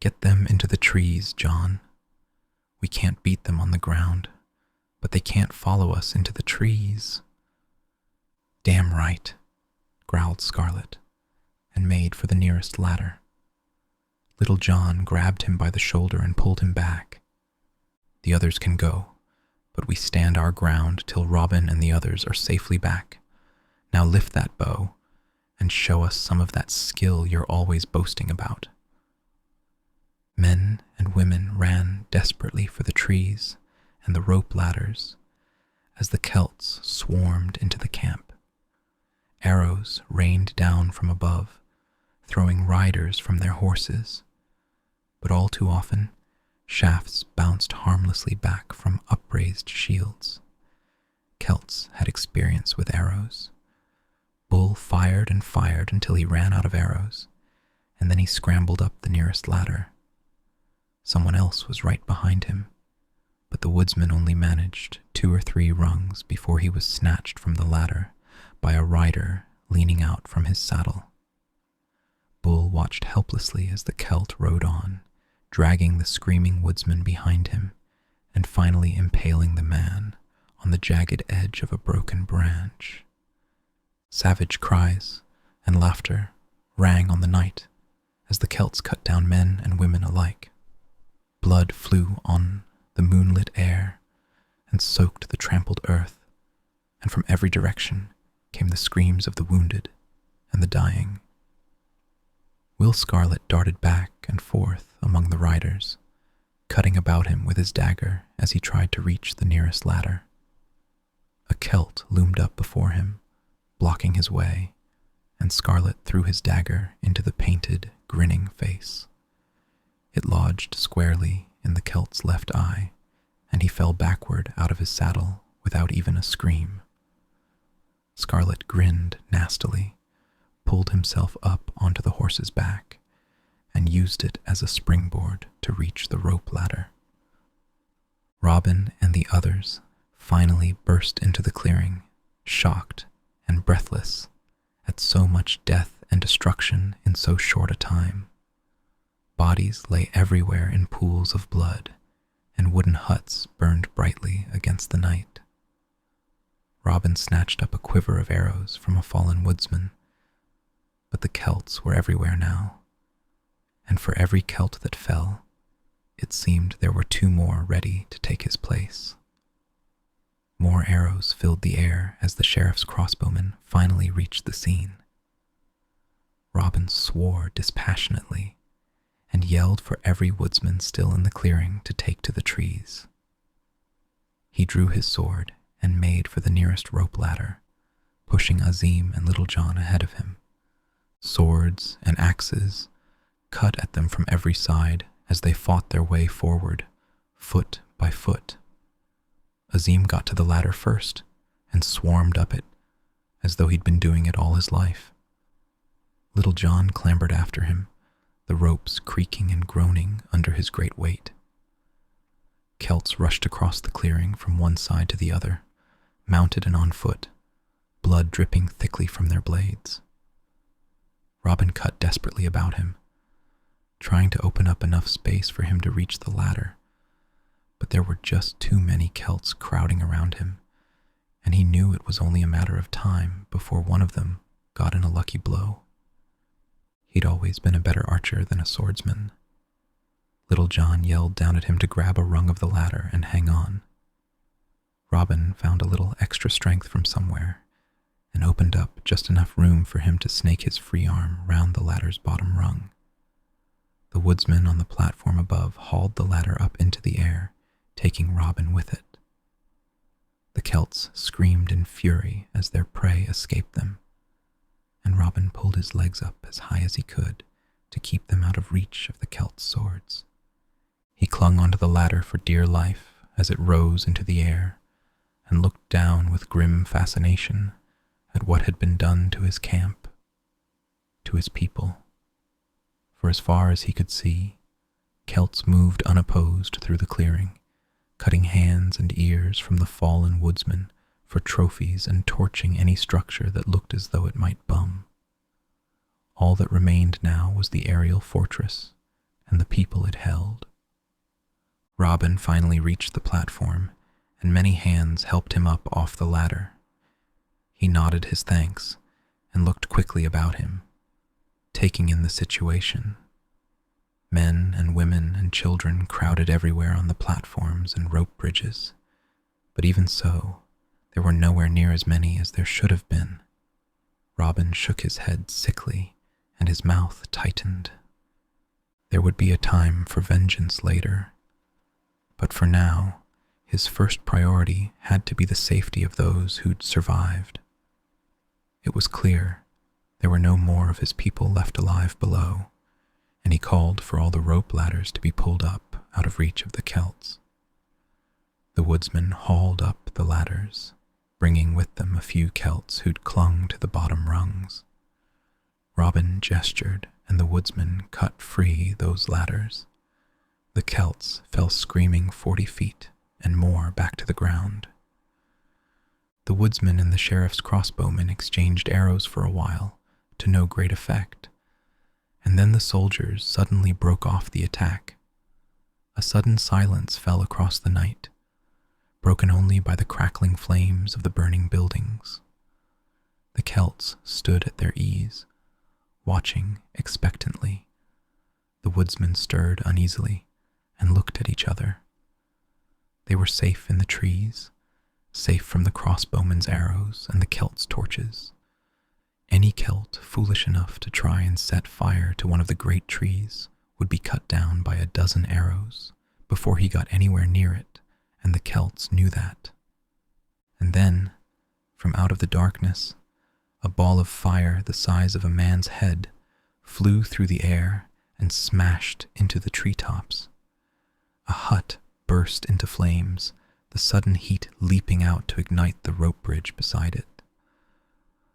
A: "Get them into the trees, John. We can't beat them on the ground, but they can't follow us into the trees." "Damn right," growled Scarlet, and made for the nearest ladder. Little John grabbed him by the shoulder and pulled him back. "The others can go, but we stand our ground till Robin and the others are safely back. Now lift that bow and show us some of that skill you're always boasting about." Men and women ran desperately for the trees and the rope ladders as the Celts swarmed into the camp. Arrows rained down from above, throwing riders from their horses, but all too often, shafts bounced harmlessly back from upraised shields. Celts had experience with arrows. Bull fired and fired until he ran out of arrows, and then he scrambled up the nearest ladder. Someone else was right behind him, but the woodsman only managed 2 or 3 rungs before he was snatched from the ladder by a rider leaning out from his saddle. Bull watched helplessly as the Celt rode on, dragging the screaming woodsman behind him, and finally impaling the man on the jagged edge of a broken branch. Savage cries and laughter rang on the night as the Celts cut down men and women alike. Blood flew on the moonlit air and soaked the trampled earth, and from every direction came the screams of the wounded and the dying. Will Scarlet darted back and forth among the riders, cutting about him with his dagger as he tried to reach the nearest ladder. A Celt loomed up before him, blocking his way, and Scarlet threw his dagger into the painted, grinning face. It lodged squarely in the Celt's left eye, and he fell backward out of his saddle without even a scream. Scarlet grinned nastily, pulled himself up onto the horse's back, and used it as a springboard to reach the rope ladder. Robin and the others finally burst into the clearing, shocked and breathless at so much death and destruction in so short a time. Bodies lay everywhere in pools of blood, and wooden huts burned brightly against the night. Robin snatched up a quiver of arrows from a fallen woodsman, but the Celts were everywhere now, and for every Celt that fell, it seemed there were 2 more ready to take his place. More arrows filled the air as the sheriff's crossbowmen finally reached the scene. Robin swore dispassionately and yelled for every woodsman still in the clearing to take to the trees. He drew his sword and made for the nearest rope ladder, pushing Azim and Little John ahead of him. Swords and axes cut at them from every side as they fought their way forward, foot by foot. Azim got to the ladder first and swarmed up it, as though he'd been doing it all his life. Little John clambered after him, the the ropes creaking and groaning under his great weight. Celts rushed across the clearing from one side to the other, mounted and on foot, blood dripping thickly from their blades. Robin cut desperately about him, trying to open up enough space for him to reach the ladder, but there were just too many Celts crowding around him, and he knew it was only a matter of time before one of them got in a lucky blow. He'd always been a better archer than a swordsman. Little John yelled down at him to grab a rung of the ladder and hang on. Robin found a little extra strength from somewhere and opened up just enough room for him to snake his free arm round the ladder's bottom rung. The woodsman on the platform above hauled the ladder up into the air, taking Robin with it. The Celts screamed in fury as their prey escaped them, and Robin pulled his legs up as high as he could to keep them out of reach of the Celts' swords. He clung onto the ladder for dear life as it rose into the air and looked down with grim fascination at what had been done to his camp, to his people. For as far as he could see, Celts moved unopposed through the clearing, cutting hands and ears from the fallen woodsmen for trophies and torching any structure that looked as though it might bum. All that remained now was the aerial fortress and the people it held. Robin finally reached the platform, and many hands helped him up off the ladder. He nodded his thanks and looked quickly about him, taking in the situation. Men and women and children crowded everywhere on the platforms and rope bridges, but even so, there were nowhere near as many as there should have been. Robin shook his head sickly, and his mouth tightened. There would be a time for vengeance later, but for now, his first priority had to be the safety of those who'd survived. It was clear there were no more of his people left alive below, and he called for all the rope ladders to be pulled up out of reach of the Celts. The woodsmen hauled up the ladders, bringing with them a few Celts who'd clung to the bottom rungs. Robin gestured, and the woodsmen cut free those ladders. The Celts fell screaming 40 feet and more back to the ground. The woodsmen and the sheriff's crossbowmen exchanged arrows for a while, to no great effect, and then the soldiers suddenly broke off the attack. A sudden silence fell across the night, broken only by the crackling flames of the burning buildings. The Celts stood at their ease, watching expectantly. The woodsmen stirred uneasily and looked at each other. They were safe in the trees, safe from the crossbowmen's arrows and the Celts' torches. Any Celt foolish enough to try and set fire to one of the great trees would be cut down by a dozen arrows before he got anywhere near it, and the Celts knew that. And then, from out of the darkness, a ball of fire the size of a man's head flew through the air and smashed into the treetops. A hut burst into flames, the sudden heat leaping out to ignite the rope bridge beside it.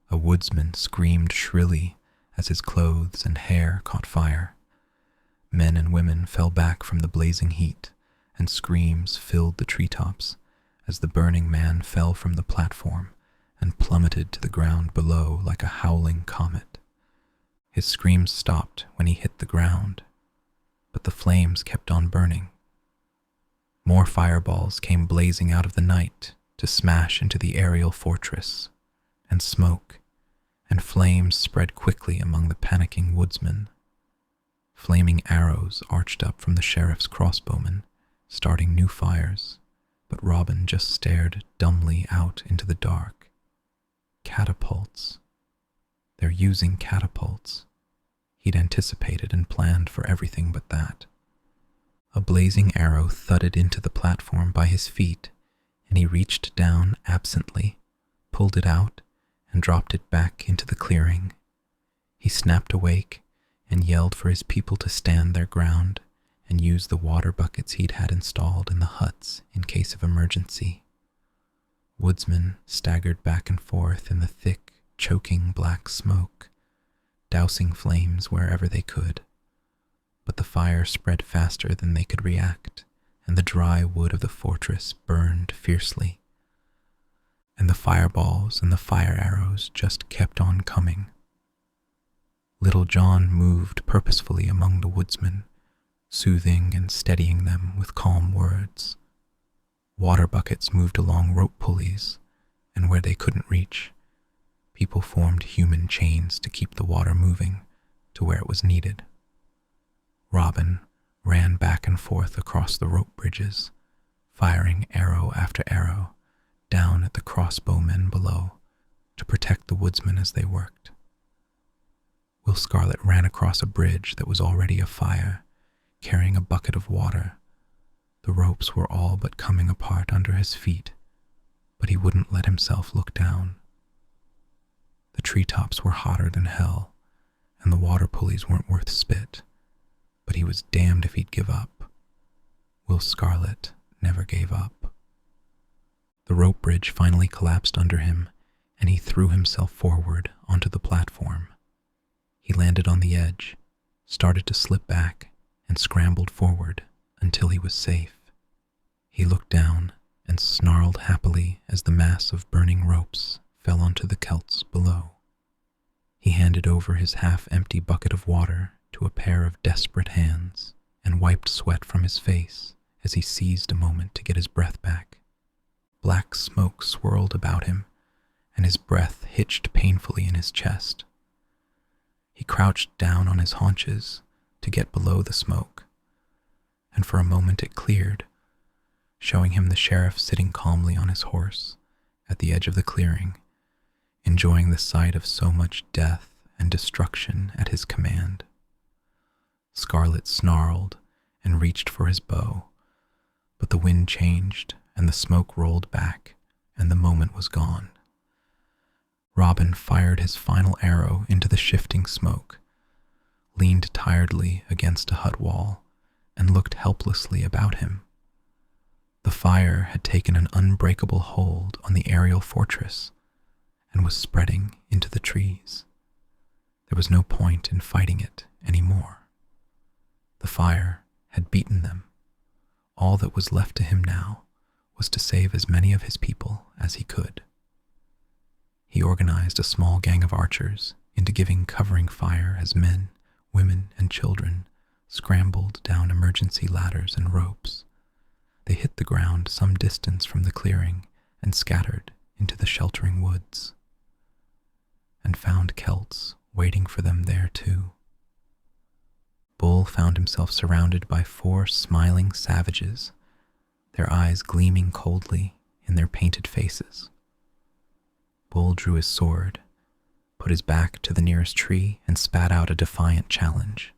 A: A woodsman screamed shrilly as his clothes and hair caught fire. Men and women fell back from the blazing heat, and screams filled the treetops as the burning man fell from the platform and plummeted to the ground below like a howling comet. His screams stopped when he hit the ground, but the flames kept on burning. More fireballs came blazing out of the night to smash into the aerial fortress, and smoke and flames spread quickly among the panicking woodsmen. Flaming arrows arched up from the sheriff's crossbowmen, starting new fires, but Robin just stared dumbly out into the dark. Catapults. They're using catapults. He'd anticipated and planned for everything but that. A blazing arrow thudded into the platform by his feet, and he reached down absently, pulled it out, and dropped it back into the clearing. He snapped awake and yelled for his people to stand their ground and use the water buckets he'd had installed in the huts in case of emergency. Woodsmen staggered back and forth in the thick, choking black smoke, dousing flames wherever they could. but the fire spread faster than they could react, and the dry wood of the fortress burned fiercely. And the fireballs and the fire arrows just kept on coming. Little John moved purposefully among the woodsmen, soothing and steadying them with calm words. Water buckets moved along rope pulleys, and where they couldn't reach, people formed human chains to keep the water moving to where it was needed. Robin ran back and forth across the rope bridges, firing arrow after arrow down at the crossbowmen below to protect the woodsmen as they worked. Will Scarlet ran across a bridge that was already afire, carrying a bucket of water. The ropes were all but coming apart under his feet, but he wouldn't let himself look down. The treetops were hotter than hell, and the water pulleys weren't worth spit, but he was damned if he'd give up. Will Scarlet never gave up. The rope bridge finally collapsed under him, and he threw himself forward onto the platform. He landed on the edge, started to slip back, and scrambled forward until he was safe. He looked down and snarled happily as the mass of burning ropes fell onto the Celts below. He handed over his half-empty bucket of water to a pair of desperate hands and wiped sweat from his face as he seized a moment to get his breath back. Black smoke swirled about him, and his breath hitched painfully in his chest. He crouched down on his haunches to get below the smoke, and for a moment it cleared, showing him the sheriff sitting calmly on his horse at the edge of the clearing, enjoying the sight of so much death and destruction at his command. Scarlet snarled and reached for his bow, but the wind changed and the smoke rolled back, and the moment was gone. Robin fired his final arrow into the shifting smoke, leaned tiredly against a hut wall, and looked helplessly about him. The fire had taken an unbreakable hold on the aerial fortress and was spreading into the trees. There was no point in fighting it anymore. The fire had beaten them. All that was left to him now was to save as many of his people as he could. He organized a small gang of archers into giving covering fire as men, women, and children scrambled down emergency ladders and ropes. They hit the ground some distance from the clearing and scattered into the sheltering woods, and found Celts waiting for them there too. Bull found himself surrounded by 4 smiling savages, their eyes gleaming coldly in their painted faces. Bull drew his sword, put his back to the nearest tree, and spat out a defiant challenge.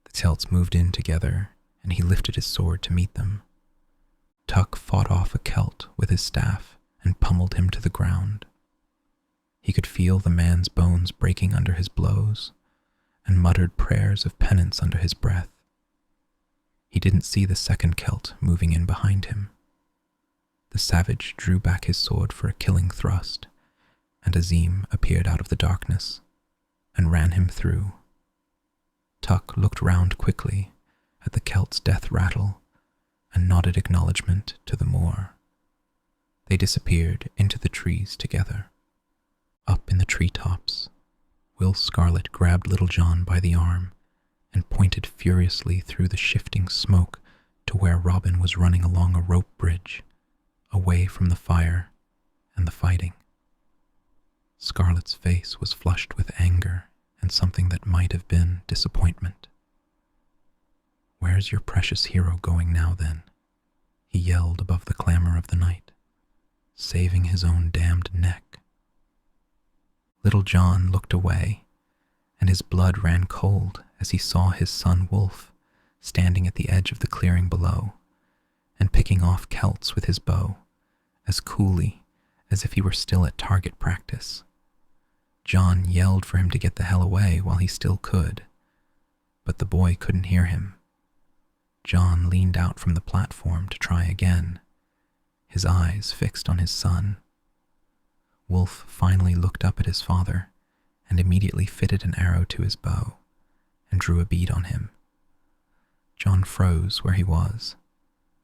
A: The Celts moved in together, and he lifted his sword to meet them. Tuck fought off a Celt with his staff and pummeled him to the ground. He could feel the man's bones breaking under his blows, and muttered prayers of penance under his breath. He didn't see the second Celt moving in behind him. The savage drew back his sword for a killing thrust, and Azim appeared out of the darkness and ran him through. Tuck looked round quickly at the Celt's death rattle and nodded acknowledgement to the Moor. They disappeared into the trees together. Up in the treetops, Will Scarlet grabbed Little John by the arm and pointed furiously through the shifting smoke to where Robin was running along a rope bridge, away from the fire and the fighting. Scarlet's face was flushed with anger and something that might have been disappointment. "Where's your precious hero going now, then?" he yelled above the clamor of the night. "Saving his own damned neck." Little John looked away, and his blood ran cold as he saw his son Wolf standing at the edge of the clearing below and picking off Celts with his bow, as coolly as if he were still at target practice. John yelled for him to get the hell away while he still could, but the boy couldn't hear him. John leaned out from the platform to try again, his eyes fixed on his son. Wolf finally looked up at his father and immediately fitted an arrow to his bow and drew a bead on him, John froze where he was,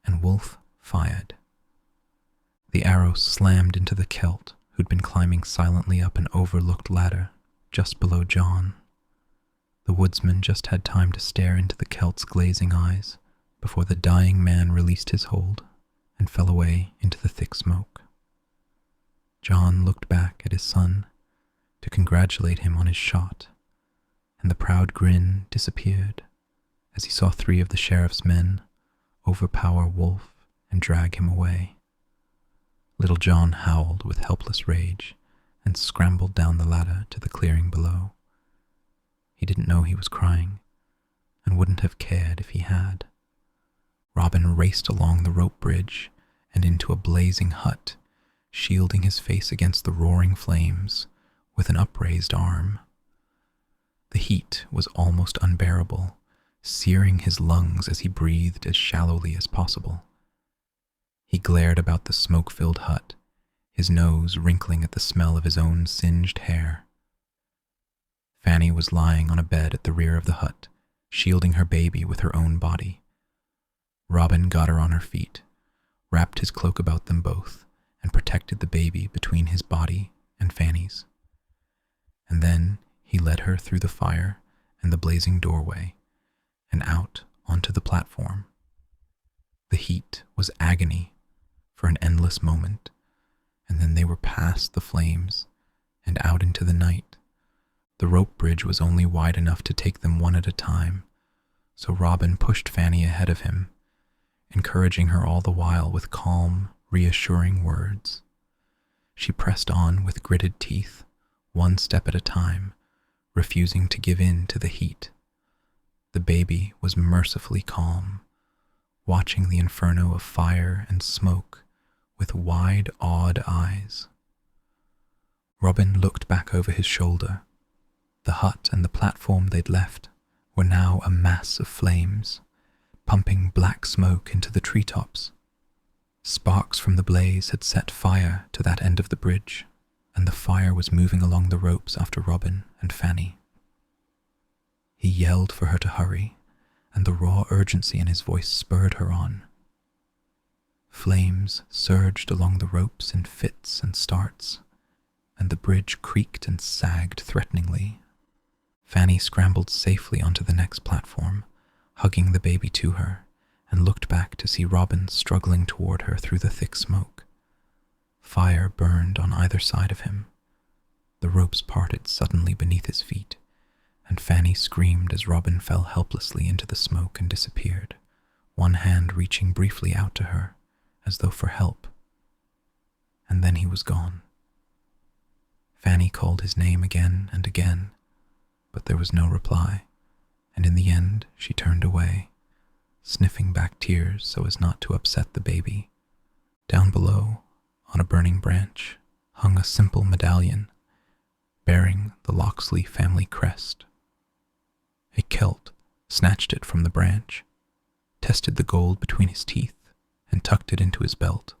A: and Wolf fired. The arrow slammed into the Celt, who'd been climbing silently up an overlooked ladder just below John. The woodsman just had time to stare into the Celt's glazing eyes before the dying man released his hold and fell away into the thick smoke. John looked back at his son to congratulate him on his shot, and the proud grin disappeared as he saw 3 of the sheriff's men overpower Wolf and drag him away. Little John howled with helpless rage and scrambled down the ladder to the clearing below. He didn't know he was crying, and wouldn't have cared if he had. Robin raced along the rope bridge and into a blazing hut, shielding his face against the roaring flames with an upraised arm. The heat was almost unbearable, searing his lungs as he breathed as shallowly as possible. He glared about the smoke-filled hut, his nose wrinkling at the smell of his own singed hair. Fanny was lying on a bed at the rear of the hut, shielding her baby with her own body. Robin got her on her feet, wrapped his cloak about them both, and protected the baby between his body and Fanny's. And then he led her through the fire and the blazing doorway, and out onto the platform. The heat was agony for an endless moment, and then they were past the flames and out into the night. The rope bridge was only wide enough to take them one at a time, so Robin pushed Fanny ahead of him, encouraging her all the while with calm, reassuring words. She pressed on with gritted teeth, one step at a time, refusing to give in to the heat. The baby was mercifully calm, watching the inferno of fire and smoke with wide, awed eyes. Robin looked back over his shoulder. The hut and the platform they'd left were now a mass of flames, pumping black smoke into the treetops. Sparks from the blaze had set fire to that end of the bridge, and the fire was moving along the ropes after Robin and Fanny. He yelled for her to hurry, and the raw urgency in his voice spurred her on. Flames surged along the ropes in fits and starts, and the bridge creaked and sagged threateningly. Fanny scrambled safely onto the next platform, hugging the baby to her, and looked back to see Robin struggling toward her through the thick smoke. Fire burned on either side of him. The ropes parted suddenly beneath his feet, and Fanny screamed as Robin fell helplessly into the smoke and disappeared, one hand reaching briefly out to her, as though for help. And then he was gone. Fanny called his name again and again, but there was no reply, and in the end she turned away, sniffing back tears so as not to upset the baby. Down below, on a burning branch, hung a simple medallion bearing the Locksley family crest. A Celt snatched it from the branch, tested the gold between his teeth, and tucked it into his belt,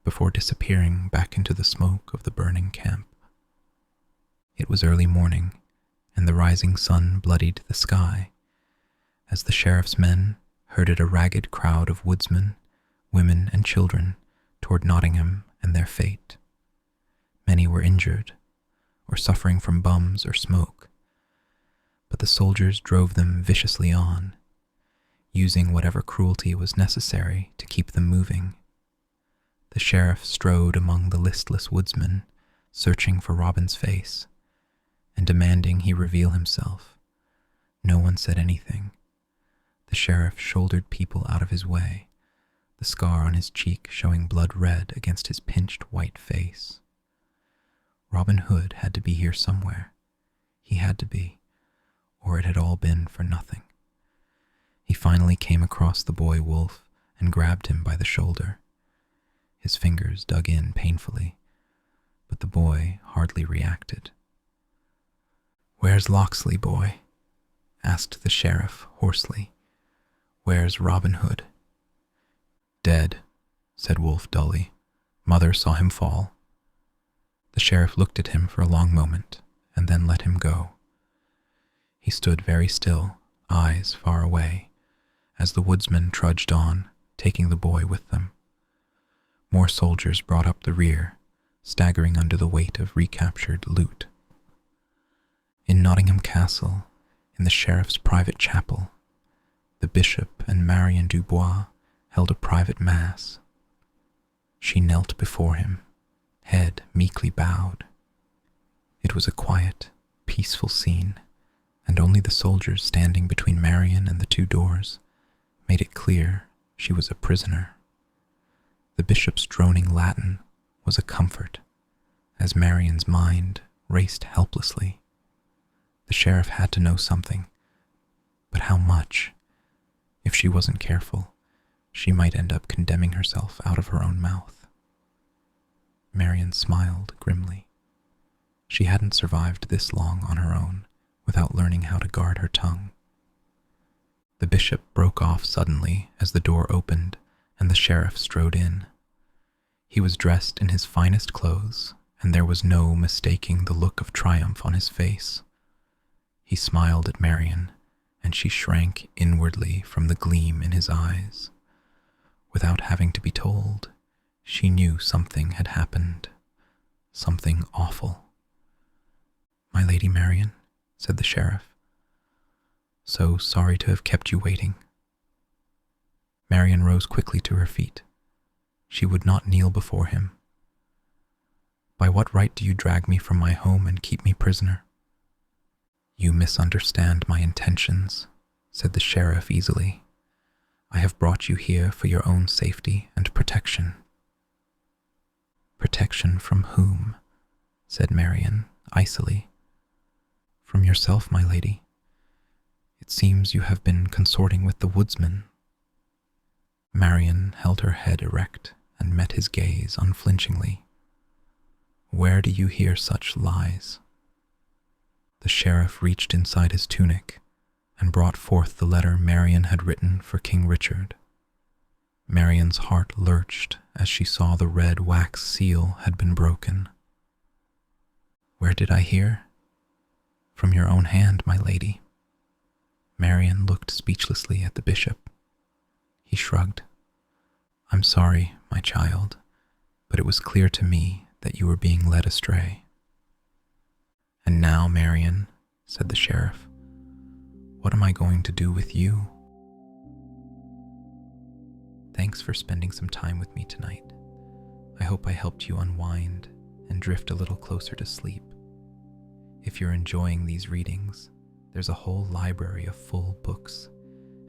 A: before disappearing back into the smoke of the burning camp. It was early morning, and the rising sun bloodied the sky, as the sheriff's men herded a ragged crowd of woodsmen, women, and children toward Nottingham and their fate. Many were injured, or suffering from bums or smoke, but the soldiers drove them viciously on, using whatever cruelty was necessary to keep them moving. The sheriff strode among the listless woodsmen, searching for Robin's face, and demanding he reveal himself. No one said anything. The sheriff shouldered people out of his way, the scar on his cheek showing blood red against his pinched white face. Robin Hood had to be here somewhere. He had to be, or it had all been for nothing. He finally came across the boy Wolf and grabbed him by the shoulder. His fingers dug in painfully, but the boy hardly reacted. "Where's Locksley, boy?" asked the sheriff hoarsely. "Where's Robin Hood?" "Dead," said Wolf dully. "Mother saw him fall." The sheriff looked at him for a long moment and then let him go. He stood very still, eyes far away, as the woodsmen trudged on, taking the boy with them. More soldiers brought up the rear, staggering under the weight of recaptured loot. In Nottingham Castle, in the sheriff's private chapel, the bishop and Marion Dubois held a private mass. She knelt before him, head meekly bowed. It was a quiet, peaceful scene, and only the soldiers standing between Marion and the two doors made it clear she was a prisoner. The bishop's droning Latin was a comfort, as Marion's mind raced helplessly. The sheriff had to know something, but how much? If she wasn't careful, she might end up condemning herself out of her own mouth. Marion smiled grimly. She hadn't survived this long on her own without learning how to guard her tongue. The bishop broke off suddenly as the door opened and the sheriff strode in. He was dressed in his finest clothes, and there was no mistaking the look of triumph on his face. He smiled at Marion, and she shrank inwardly from the gleam in his eyes. Without having to be told, she knew something had happened, something awful. "My Lady Marion," said the sheriff. "So sorry to have kept you waiting." Marion rose quickly to her feet. She would not kneel before him. "By what right do you drag me from my home and keep me prisoner?" "You misunderstand my intentions," said the sheriff easily. "I have brought you here for your own safety and protection." "Protection from whom?" said Marion, icily. "From yourself, my lady. It seems you have been consorting with the woodsman." Marion held her head erect and met his gaze unflinchingly. "Where do you hear such lies?" The sheriff reached inside his tunic and brought forth the letter Marion had written for King Richard. Marion's heart lurched as she saw the red wax seal had been broken. "Where did I hear?" "From your own hand, my lady." Marion looked speechlessly at the bishop. He shrugged. "I'm sorry, my child, but it was clear to me that you were being led astray." "And now, Marion," said the sheriff, "what am I going to do with you?" Thanks for spending some time with me tonight. I hope I helped you unwind and drift a little closer to sleep. If you're enjoying these readings, there's a whole library of full books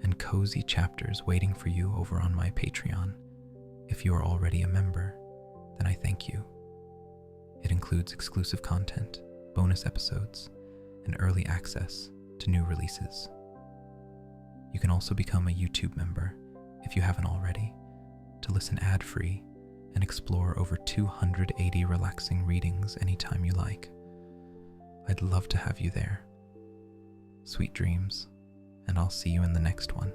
A: and cozy chapters waiting for you over on my Patreon. If you are already a member, then I thank you. It includes exclusive content, bonus episodes, and early access to new releases. You can also become a YouTube member, if you haven't already, to listen ad-free and explore over 280 relaxing readings anytime you like. I'd love to have you there. Sweet dreams, and I'll see you in the next one.